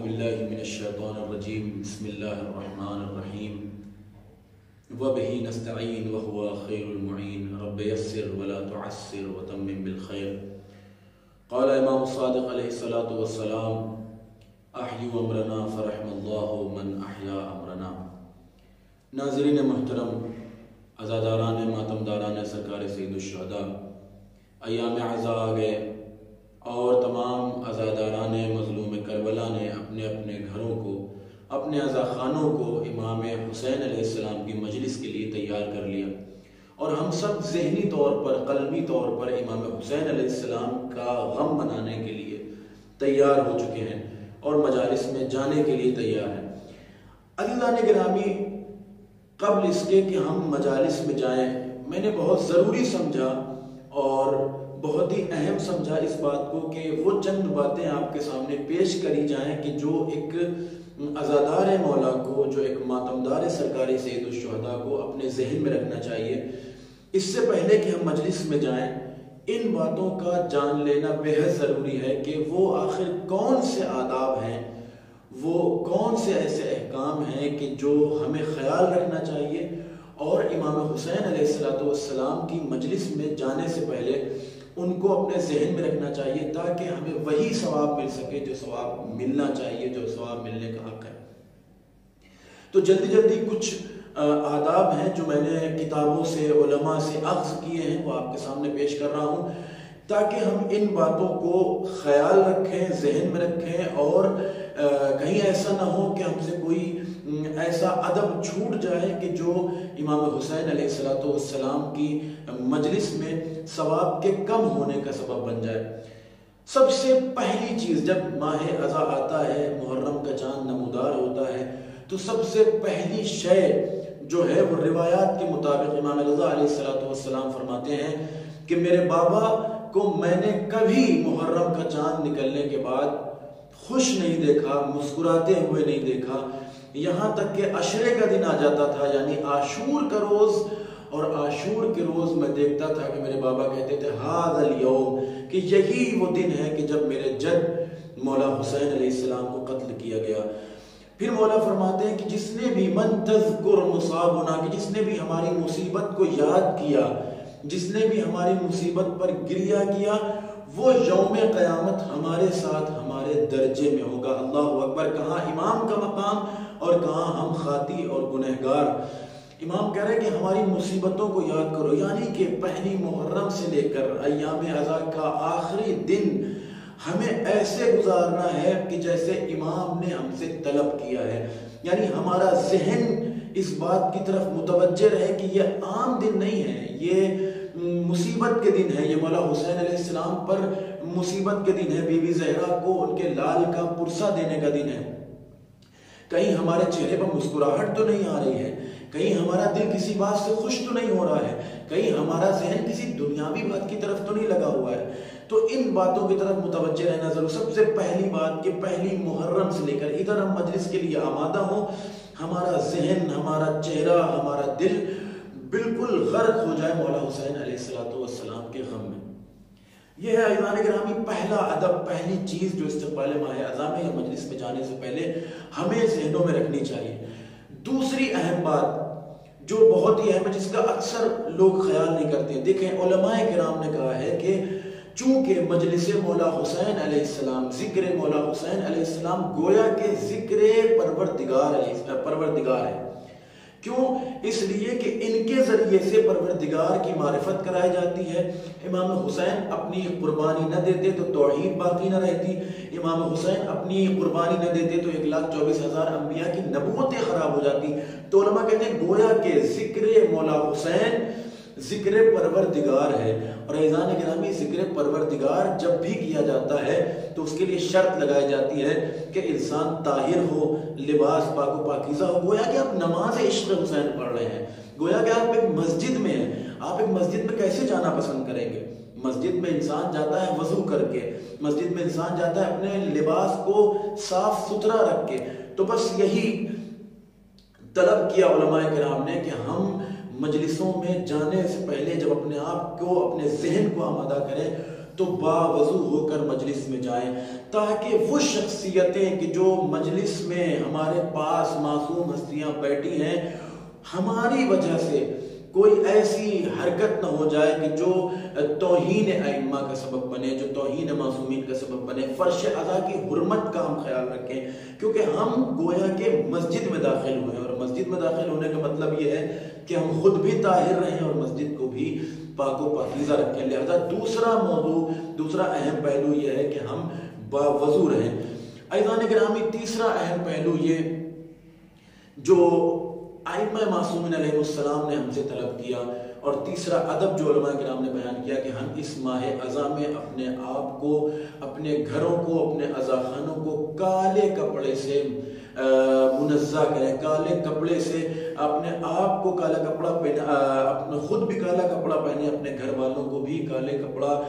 باللہ من الشیطان الرجیم بسم اللہ الرحمن الرحیم وبہ نستعین وہو خیر المعین رب یسر ولا تعسر وتمم بالخیر قال امام الصادق علیہ الصلاۃ والسلام احیوا امرنا فرحم اللہ من احیا امرنا۔ ناظرین محترم، عزاداران ماتمداران سرکار سید الشہداء، ایام عزا آ گئے اور تمام عزاداران مظلوم کربلا نے اپنے اپنے گھروں کو، اپنے عزا خانوں کو امام حسین علیہ السلام کی مجلس کے لیے تیار کر لیا، اور ہم سب ذہنی طور پر، قلبی طور پر امام حسین علیہ السلام کا غم منانے کے لیے تیار ہو چکے ہیں اور مجالس میں جانے کے لیے تیار ہیں۔ عزیزان گرامی، قبل اس کے کہ ہم مجالس میں جائیں، میں نے بہت ضروری سمجھا اور بہت ہی اہم سمجھا اس بات کو کہ وہ چند باتیں آپ کے سامنے پیش کری جائیں کہ جو ایک عزادار مولا کو، جو ایک ماتمدار سرکار سید الشہداء کو اپنے ذہن میں رکھنا چاہیے۔ اس سے پہلے کہ ہم مجلس میں جائیں، ان باتوں کا جان لینا بے حد ضروری ہے کہ وہ آخر کون سے آداب ہیں، وہ کون سے ایسے احکام ہیں کہ جو ہمیں خیال رکھنا چاہیے، اور امام حسین علیہ السلام کی مجلس میں جانے سے پہلے ان کو اپنے ذہن میں رکھنا چاہیے، تاکہ ہمیں وہی ثواب مل سکے جو ثواب ملنا چاہیے، جو ثواب ملنے کا حق ہے۔ تو جلدی جلدی کچھ آداب ہیں جو میں نے کتابوں سے، علماء سے اخذ کیے ہیں، وہ آپ کے سامنے پیش کر رہا ہوں، تاکہ ہم ان باتوں کو خیال رکھیں، ذہن میں رکھیں، اور کہیں ایسا نہ ہو کہ ہم سے کوئی ایسا ادب چھوٹ جائے کہ جو امام حسین علیہ السلام کی مجلس میں ثواب کے کم ہونے کا سبب بن جائے۔ سب سے پہلی چیز، جب ماہ عزا آتا ہے، محرم کا چاند نمودار ہوتا ہے، تو سب سے پہلی شے جو ہے وہ روایات کے مطابق امام رضا علیہ السلام فرماتے ہیں کہ میرے بابا کو میں نے کبھی محرم کا چاند نکلنے کے بعد خوش نہیں دیکھا، مسکراتے ہوئے نہیں دیکھا، یہاں تک کہ عشرے کا دن آ جاتا تھا، یعنی عاشور کا روز، اور عاشور کے روز میں دیکھتا تھا کہ میرے بابا کہتے تھے ھذا الیوم، کہ یہی وہ دن ہے کہ جب میرے جد مولا حسین علیہ السلام کو قتل کیا گیا۔ پھر مولا فرماتے ہیں کہ جس نے بھی من تذکر مصابنا، کہ جس نے بھی ہماری مصیبت کو یاد کیا، جس نے بھی ہماری مصیبت پر گریہ کیا، وہ یوم قیامت ہمارے ساتھ ہمارے درجے میں ہوگا۔ اللہ اکبر! کہاں امام کا مقام اور کہاں ہم خاطی اور گنہگار۔ امام کہہ رہے ہیں کہ ہماری مصیبتوں کو یاد کرو، یعنی کہ پہلی محرم سے لے کر ایام عزا کا آخری دن ہمیں ایسے گزارنا ہے کہ جیسے امام نے ہم سے طلب کیا ہے، یعنی ہمارا ذہن اس بات کی طرف متوجہ رہے کہ یہ عام دن نہیں ہے، یہ مصیبت کے دن ہے، یہ مولا حسین علیہ السلام پر مصیبت کے دن ہے، بی بی زہرا کو ان کے لال کا پرسہ دینے کا دن ہے۔ کہیں ہمارے چہرے پر مسکراہٹ تو نہیں آ رہی ہے، کہیں ہمارا دل کسی بات سے خوش تو نہیں ہو رہا ہے، کہیں ہمارا ذہن کسی دنیاوی بات کی طرف تو نہیں لگا ہوا ہے۔ تو ان باتوں کی طرف متوجہ رہنا ضرور۔ سب سے پہلی بات کہ پہلی محرم سے لے کر ادھر ہم مجلس کے لیے آمادہ ہوں، ہمارا ذہن، ہمارا چہرہ، ہمارا دل بالکل غرق ہو جائے مولا حسین علیہ السلام کے غم میں۔ یہ ہے ایمان گرامی پہلا ادب، پہلی چیز جو استقبال ماہ عزا میں یا مجلس میں جانے سے پہلے ہمیں ذہنوں میں رکھنی چاہیے۔ دوسری اہم بات جو بہت ہی اہم ہے، جس کا اکثر لوگ خیال نہیں کرتے، دیکھیں علماء کرام نے کہا ہے کہ چونکہ مجلس مولا حسین علیہ السلام، ذکر مولا حسین علیہ السلام گویا کہ ذکر پروردگار ہے۔ کیوں؟ اس لیے کہ ان کے ذریعے سے پروردگار کی معرفت کرائی جاتی ہے۔ امام حسین اپنی قربانی نہ دیتے تو توحید باقی نہ رہتی، امام حسین اپنی قربانی نہ دیتے تو 1,24,000 انبیاء کی نبوتیں خراب ہو جاتی۔ تو علماء کہتے ہیں گویا کہ ذکر مولا حسین ذکر پروردگار ہے، اور عزیزان گرامی ذکر پروردگار جب بھی کیا جاتا ہے تو اس کے لیے شرط لگائی جاتی ہے کہ انسان طاہر ہو، لباس پاک و پاکیزہ ہو۔ گویا کہ آپ نماز عشق حسین پڑھ رہے ہیں، گویا کہ آپ ایک مسجد میں ہیں۔ آپ ایک مسجد میں کیسے جانا پسند کریں گے؟ مسجد میں انسان جاتا ہے وضو کر کے، مسجد میں انسان جاتا ہے اپنے لباس کو صاف ستھرا رکھ کے۔ تو بس یہی طلب کیا علماء کرام نے کہ ہم مجلسوں میں جانے سے پہلے جب اپنے آپ کو، اپنے ذہن کو آمادہ کریں، تو باوضو ہو کر مجلس میں جائیں، تاکہ وہ شخصیتیں کہ جو مجلس میں ہمارے پاس معصوم ہستیاں بیٹھی ہیں، ہماری وجہ سے کوئی ایسی حرکت نہ ہو جائے کہ جو توہین ائمہ کا سبب بنے، جو توہین معصومین کا سبب بنے۔ فرش اعضاء کی حرمت کا ہم خیال رکھیں، کیونکہ ہم گویا کہ مسجد میں داخل ہوئے ہیں، اور مسجد میں داخل ہونے کا مطلب یہ ہے کہ ہم خود بھی طاہر رہیں اور مسجد کو بھی پاک و پاکیزہ رکھیں۔ لہذا دوسرا اہم پہلو یہ ہے کہ ہم باوضو رہیں۔ عزیزان گرامی، تیسرا اہم پہلو یہ جو ائمہ معصومین علیہ السلام نے ہم سے طلب کیا، اور تیسرا ادب جو علماء کرام نے بیان کیا کہ ہم اس ماہ اذا میں اپنے آپ کو، اپنے گھروں کو، اپنے اذاخانوں کو کالے کپڑے سے منزہ کریں، کالے کپڑے سے اپنے آپ کو کالا کپڑا اپنے خود بھی کالا کپڑا پہنے، اپنے گھر والوں کو بھی کالے کپڑا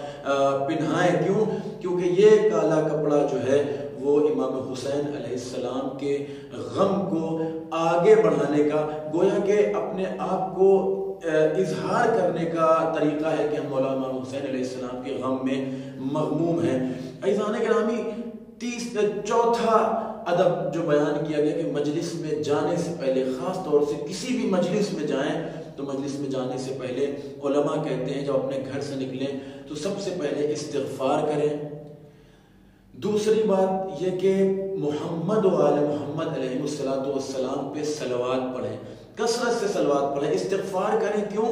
پہنائیں۔ کیوں؟ کیونکہ یہ کالا کپڑا جو ہے وہ امام حسین علیہ السلام کے غم کو آگے بڑھانے کا، گویا کہ اپنے آپ کو اظہار کرنے کا طریقہ ہے کہ ہم مولا امام حسین علیہ السلام کے غم میں مغموم ہیں۔ عزیزان گرامی، چوتھا ادب جو بیان کیا گیا کہ مجلس میں جانے سے پہلے، خاص طور سے کسی بھی مجلس میں جائیں تو مجلس میں جانے سے پہلے علماء کہتے ہیں جب اپنے گھر سے نکلیں تو سب سے پہلے استغفار کریں۔ دوسری بات یہ کہ محمد و آل محمد علیہ السلام پہ صلوات پڑھیں، کثرت سے صلوات پڑھیں، استغفار کریں۔ کیوں؟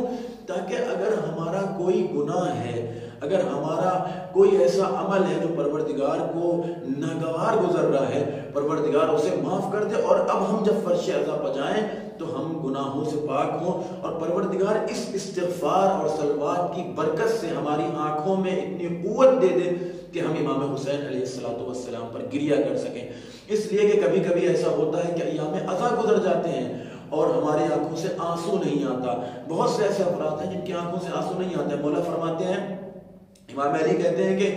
تاکہ اگر ہمارا کوئی گناہ ہے، اگر ہمارا کوئی ایسا عمل ہے جو پروردگار کو ناگوار گزر رہا ہے، پروردگار اسے معاف کر دے، اور اب ہم جب فرش اعضاء پجائیں تو ہم گناہوں سے پاک ہوں، اور پروردگار اس استغفار اور صلوات کی برکت سے ہماری آنکھوں میں اتنی قوت دے دے کہ ہم امام حسین علیہ السلام پر گریہ کر سکیں۔ اس لیے کہ کبھی کبھی ایسا ہوتا ہے کہ ایام اذا گزر جاتے ہیں اور ہماری آنکھوں سے آنسو نہیں آتا۔ بہت سے ایسے افراد ہیں جن کی آنکھوں سے آنسو نہیں آتے۔ مولا فرماتے ہیں، امام علی کہتے ہیں کہ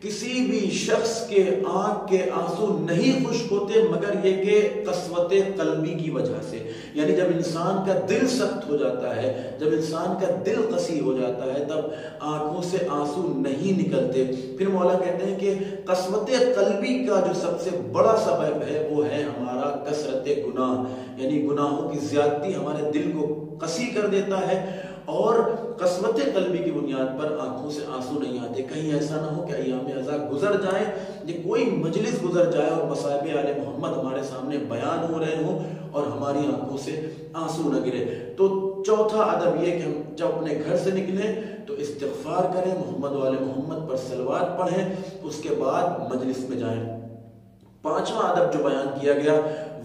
کسی بھی شخص کے آنکھ کے آنسو نہیں خشک ہوتے مگر یہ کہ قسوت قلبی کی وجہ سے، یعنی جب انسان کا دل سخت ہو جاتا ہے، جب انسان کا دل قسی ہو جاتا ہے، تب آنکھوں سے آنسو نہیں نکلتے۔ پھر مولا کہتے ہیں کہ قسوت قلبی کا جو سب سے بڑا سبب ہے وہ ہے ہمارا کثرت گناہ، یعنی گناہوں کی زیادتی ہمارے دل کو قسی کر دیتا ہے، اور قسوت قلبی کی بنیاد پر آنکھوں سے آنسو نہیں آتے۔ کہیں ایسا نہ ہو کہ ایام اذا گزر جائیں، یہ کوئی مجلس گزر جائے اور مصائب آل محمد ہمارے سامنے بیان ہو رہے ہوں اور ہماری آنکھوں سے آنسو نہ گرے۔ تو چوتھا ادب یہ کہ ہم جب اپنے گھر سے نکلیں تو استغفار کریں، محمد و آل محمد پر صلوات پڑھیں، اس کے بعد مجلس میں جائیں۔ پانچواں ادب جو بیان کیا گیا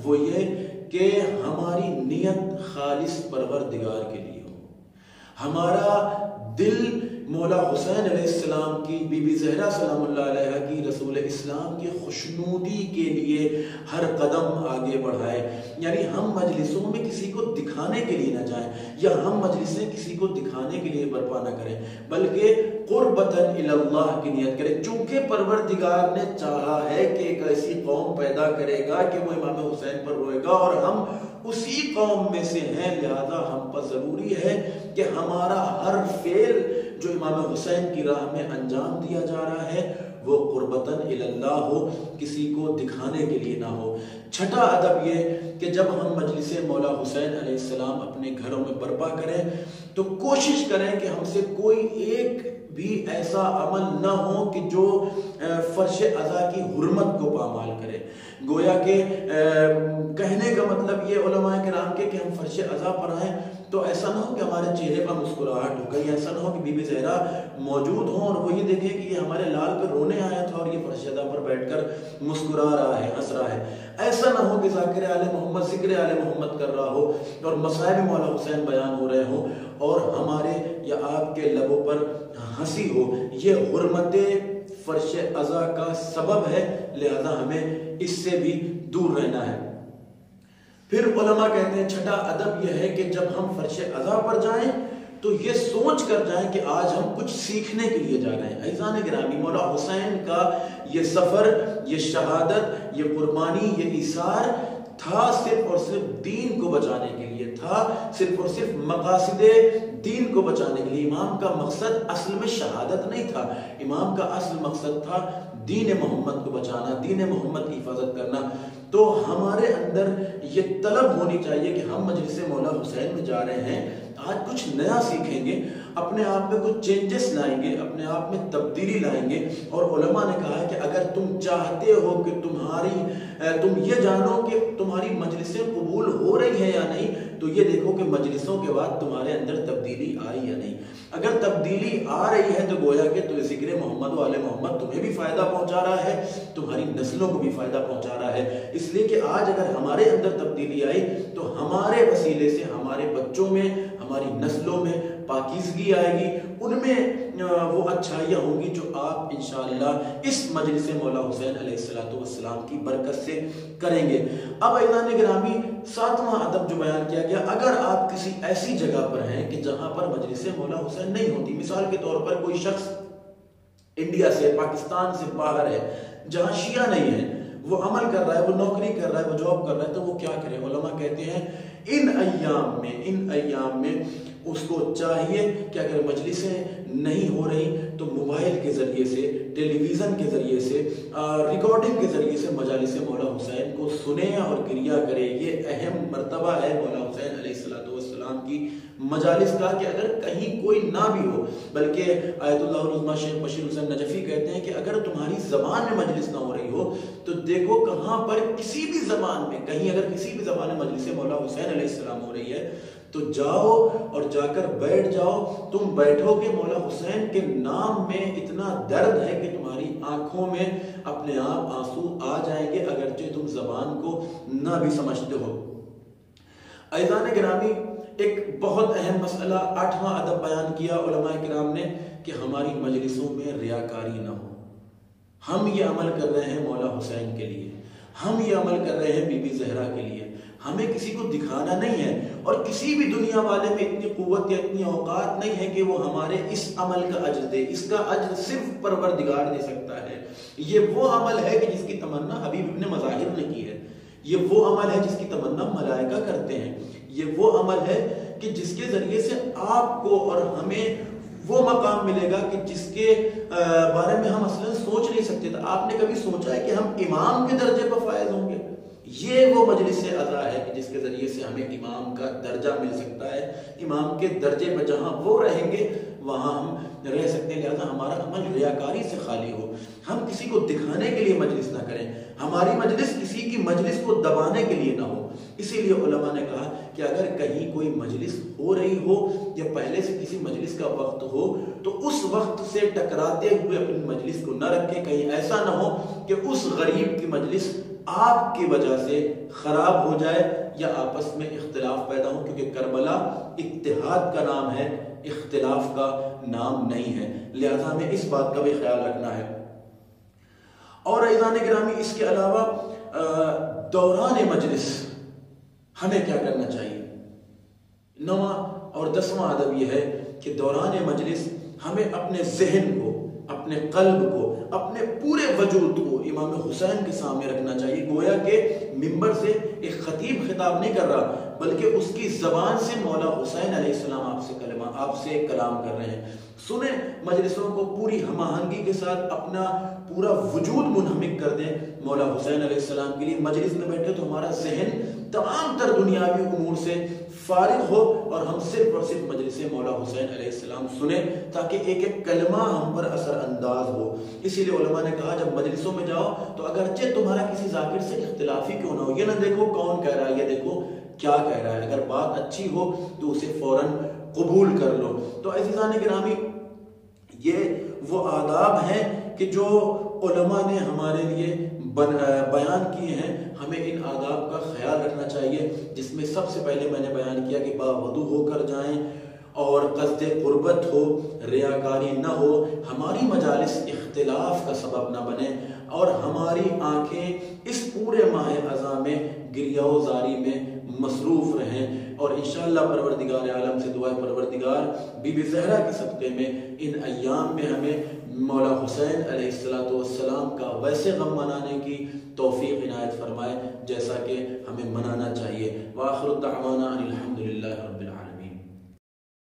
وہ یہ کہ ہماری نیت خالص پروردگار کے لیے، ہمارا دل مولا حسین علیہ السلام کی، بی بی زہرا سلام اللہ علیہ کی، رسول اسلام کی خوشنودی کے لیے ہر قدم آگے بڑھائے۔ یعنی ہم مجلسوں میں کسی کو دکھانے کے لیے نہ جائیں، یا ہم مجلسیں کسی کو دکھانے کے لیے برپا نہ کریں، بلکہ قربتاً الی اللہ کی نیت کریں، چونکہ پروردگار نے چاہا ہے کہ ایک ایسی قوم پیدا کرے گا کہ وہ امام حسین پر روئے گا، اور ہم اسی قوم میں سے ہیں، لہذا ہم پر ضروری ہے کہ ہمارا ہر فعل جو امام حسین کی راہ میں انجام دیا جا رہا ہے وہ قربتاً الی اللہ ہو، کسی کو دکھانے کے لیے نہ ہو۔ چھٹا ادب یہ کہ جب ہم مجلس مولا حسین علیہ السلام اپنے گھروں میں برپا کریں تو کوشش کریں کہ ہم سے کوئی ایک بھی ایسا عمل نہ ہو کہ جو فرش اعضاء کی حرمت کو پامال کرے۔ گویا کہ کہنے کا مطلب یہ علماء کرام کے کہ ہم فرش اعضاء پر آئیں تو ایسا نہ ہو کہ ہمارے چہرے پر مسکراہٹ ہو گئی، ایسا نہ ہو کہ بی بی زہرا موجود ہوں اور وہی دیکھیں کہ یہ ہمارے لال پہ رونے آیا تھا اور یہ فرش اعضاء پر بیٹھ کر مسکرا رہا ہے، ہنس رہا ہے۔ ایسا نہ ہو کہ ذاکر آل محمد ذکر آل محمد کر رہا ہو اور مصائب مولا حسین بیان ہو رہے ہوں اور ہمارے یا آپ کے لبوں پر ہنسی ہو۔ یہ حرمت فرش اعضاء کا سبب ہے، لہذا ہمیں اس سے بھی دور رہنا ہے۔ پھر علماء کہتے ہیں چھٹا ادب یہ ہے کہ جب ہم فرش اعضاء پر جائیں تو یہ سوچ کر جائیں کہ آج ہم کچھ سیکھنے کے لیے جا رہے ہیں۔ عزیزان گرامی، مولا حسین کا یہ سفر، یہ شہادت، یہ قربانی، یہ ایثار تھا صرف اور صرف دین کو بچانے کے لیے، تھا صرف اور صرف مقاصد دین کو بچانے کے لیے۔ امام کا مقصد اصل میں شہادت نہیں تھا، امام کا اصل مقصد تھا دین محمد کو بچانا، دین محمد کی حفاظت کرنا۔ تو ہمارے اندر یہ طلب ہونی چاہیے کہ ہم مجلس مولا حسین میں جا رہے ہیں، آج کچھ نیا سیکھیں گے، اپنے آپ میں کچھ چینجز لائیں گے، اپنے آپ میں تبدیلی لائیں گے۔ اور علماء نے کہا ہے کہ اگر تم چاہتے ہو کہ تم یہ جانو کہ تمہاری مجلسیں قبول ہو رہی ہیں یا نہیں، تو یہ دیکھو کہ مجلسوں کے بعد تمہارے اندر تبدیلی آئی یا نہیں۔ اگر تبدیلی آ رہی ہے تو گویا کہ تو ذکر محمد و آل محمد تمہیں بھی فائدہ پہنچا رہا ہے، تمہاری نسلوں کو بھی فائدہ پہنچا رہا ہے۔ اس لیے کہ آج اگر ہمارے اندر تبدیلی آئی تو ہمارے وسیلے سے ہمارے بچوں میں، ہماری نسلوں میں پاکیزگی آئے گی، ان میں وہ اچھائیاں ہوں گی جو آپ انشاءاللہ اس مجلس مولا حسین علیہ السلام کی برکت سے کریں گے۔ اب عزیزان گرامی، 7واں ادب جو بیان کیا گیا، اگر آپ کسی ایسی جگہ پر ہیں کہ جہاں پر مجلس مولا حسین نہیں ہوتی، مثال کے طور پر کوئی شخص انڈیا سے، پاکستان سے باہر ہے، جہاں شیعہ نہیں ہے، وہ عمل کر رہا ہے، وہ نوکری کر رہا ہے، وہ جاب کر رہا ہے، تو وہ کیا کرے؟ علماء کہتے ہیں ان ایام میں اس کو چاہیے کہ اگر مجلسیں نہیں ہو رہی تو موبائل کے ذریعے سے، ٹیلی ویژن کے ذریعے سے، ریکارڈنگ کے ذریعے سے مجالس مولا حسین کو سنے اور گریہ کرے۔ یہ اہم مرتبہ ہے مولا حسین علیہ السلام کی مجالس کا، کہ اگر کہیں کوئی نہ بھی ہو، بلکہ آیت اللہ العظمیٰ شیخ بشیر حسین نجفی کہتے ہیں کہ اگر تمہاری زبان میں مجلس نہ ہو رہی ہو تو دیکھو کہاں پر کسی بھی زبان میں، کہیں اگر کسی بھی زبان میں مجلس مولا حسین علیہ السلام ہو رہی ہے تو جاؤ اور جا کر بیٹھ جاؤ۔ تم بیٹھو گے، مولا حسین کے نام میں اتنا درد ہے کہ تمہاری آنکھوں میں اپنے آپ آنسو آ جائیں گے، اگرچہ تم زبان کو نہ بھی سمجھتے ہو۔ عزیزان گرامی، ایک بہت اہم مسئلہ 8واں ادب بیان کیا علماء کرام نے کہ ہماری مجلسوں میں ریاکاری نہ ہو۔ ہم یہ عمل کر رہے ہیں مولا حسین کے لیے، ہم یہ عمل کر رہے ہیں بی بی زہرا کے لیے، ہمیں کسی کو دکھانا نہیں ہے، اور کسی بھی دنیا والے میں اتنی قوت یا اتنی اوقات نہیں ہے کہ وہ ہمارے اس عمل کا اجر دے۔ اس کا اجر صرف پروردگار دے سکتا ہے۔ یہ وہ عمل ہے کہ جس کی تمنا حبیب ابن مظاہر نے کی ہے، یہ وہ عمل ہے جس کی تمنا ملائکہ کرتے ہیں، یہ وہ عمل ہے کہ جس کے ذریعے سے آپ کو اور ہمیں وہ مقام ملے گا کہ جس کے بارے میں ہم اصلا سوچ نہیں سکتے تھے۔ آپ نے کبھی سوچا ہے کہ ہم امام کے درجے پر فائز ہوں گے؟ یہ وہ مجلس عزا ہے کہ جس کے ذریعے سے ہمیں امام کا درجہ مل سکتا ہے، امام کے درجے پر جہاں وہ رہیں گے وہاں ہم رہ سکتے ہیں۔ لہذا ہمارا عمل ریاکاری سے خالی ہو، ہم کسی کو دکھانے کے لیے مجلس نہ کریں، ہماری مجلس کسی کی مجلس کو دبانے کے لیے نہ ہو۔ اسی لیے علماء نے کہا کہ اگر کہیں کوئی مجلس ہو رہی ہو یا پہلے سے کسی مجلس کا وقت ہو تو اس وقت سے ٹکراتے ہوئے اپنی مجلس کو نہ رکھیں، کہیں ایسا نہ ہو کہ اس غریب کی مجلس آپ کی وجہ سے خراب ہو جائے یا آپس میں اختلاف پیدا ہو، کیونکہ کربلا اتحاد کا نام ہے، اختلاف کا نام نہیں ہے۔ لہذا ہمیں اس بات کا بھی خیال رکھنا ہے۔ اور عزیزان گرامی، اس کے علاوہ دوران مجلس ہمیں کیا کرنا چاہیے؟ 9واں اور 10واں ادب یہ ہے کہ دوران مجلس ہمیں اپنے ذہن کو، اپنے قلب کو، اپنے پورے وجود کو امام حسین کے سامنے رکھنا چاہیے۔ گویا کہ ممبر سے ایک خطیب خطاب نہیں کر رہا، بلکہ اس کی زبان سے مولا حسین علیہ السلام آپ سے کلام کر رہے ہیں۔ سنیں مجلسوں کو پوری ہم آہنگی کے ساتھ، اپنا پورا وجود منہمک کر دیں مولا حسین علیہ السلام کے لیے۔ مجلس میں بیٹھے تو ہمارا ذہن تمام تر دنیاوی امور سے فارغ ہو اور ہم صرف اور صرف مجلس مولا حسین علیہ السلام سنیں، تاکہ ایک ایک کلمہ ہم پر اثر انداز ہو۔ اسی لیے علماء نے کہا جب مجلسوں میں جاؤ تو اگرچہ تمہارا کسی ذاکر سے اختلافی کیوں نہ ہو، یہ نہ دیکھو کون کہہ رہا ہے، یہ دیکھو کیا کہہ رہا ہے۔ اگر بات اچھی ہو تو اسے فوراً قبول کر لو۔ تو عزیزان گرامی، یہ وہ آداب ہیں کہ جو علماء نے ہمارے لیے بیان کیے ہیں۔ ہمیں ان آداب کا خیال رکھنا چاہیے، جس میں سب سے پہلے میں نے بیان کیا کہ باوضو ہو کر جائیں اور قصد قربت ہو، ریاکاری نہ ہو، ہماری مجالس اختلاف کا سبب نہ بنے، اور ہماری آنکھیں اس پورے ماہ اذا میں گریہ و زاری میں مصروف رہیں۔ اور انشاءاللہ پروردگار عالم سے دعا ہے پروردگار بی بی زہرا کے صدقے میں ان ایام میں ہمیں مولا حسین علیہ السلام کا ویسے غم منانے کی توفیق عنایت فرمائے جیسا کہ ہمیں منانا چاہیے۔ وآخر دعوانا ان الحمدللہ رب العالمین۔